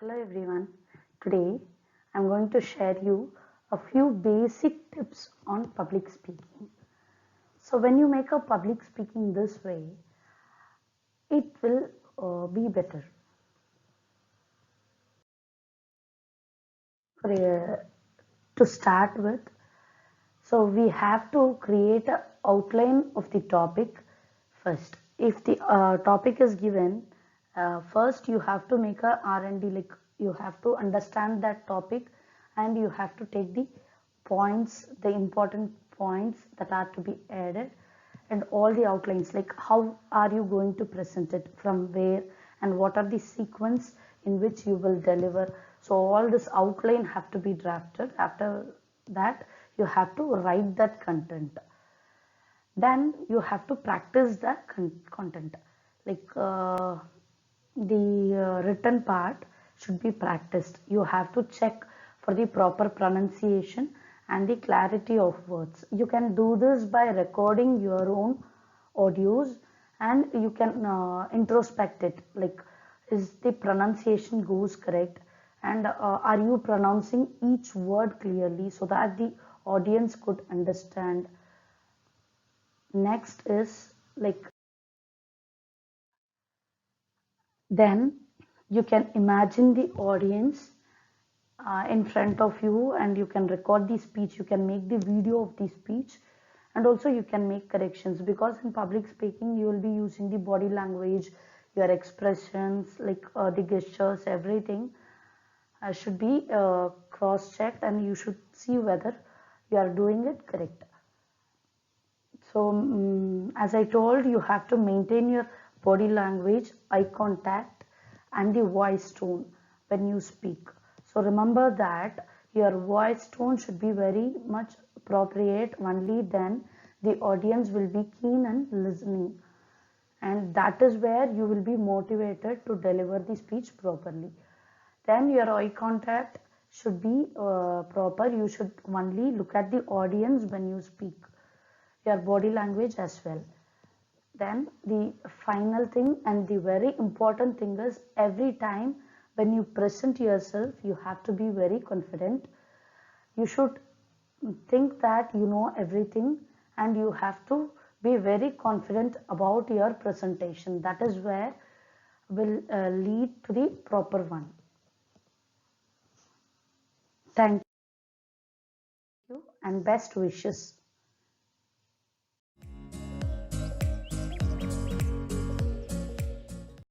Hello everyone. Today I'm going to share you a few basic tips on public speaking. So when you make a public speaking this way, it will be better. To start with, so we have to create an outline of the topic first. If the topic is given, first you have to make a R&D, like you have to understand that topic and you have to take the points, the important points that are to be added, and all the outlines, like how are you going to present it, from where, and what are the sequence in which you will deliver. So all this outline have to be drafted. After that, you have to write that content. Then you have to practice the content, like the written part should be practiced. You have to check for the proper pronunciation and the clarity of words. You can do this by recording your own audios, and you can introspect it, like is the pronunciation goes correct, and are you pronouncing each word clearly so that the audience could understand. Next is like, then you can imagine the audience in front of you, and you can record the speech, you can make the video of the speech, and also you can make corrections, because in public speaking you will be using the body language, your expressions, like the gestures, everything should be cross checked, and you should see whether you are doing it correct. So, as I told, you have to maintain your body language, eye contact, and the voice tone when you speak. So, remember that your voice tone should be very much appropriate. Only then the audience will be keen and listening, and that is where you will be motivated to deliver the speech properly. Then your eye contact should be proper. You should only look at the audience when you speak, your body language as well. Then the final thing and the very important thing is, every time when you present yourself, you have to be very confident. You should think that you know everything, and you have to be very confident about your presentation. That is where will lead to the proper one. Thank you and best wishes.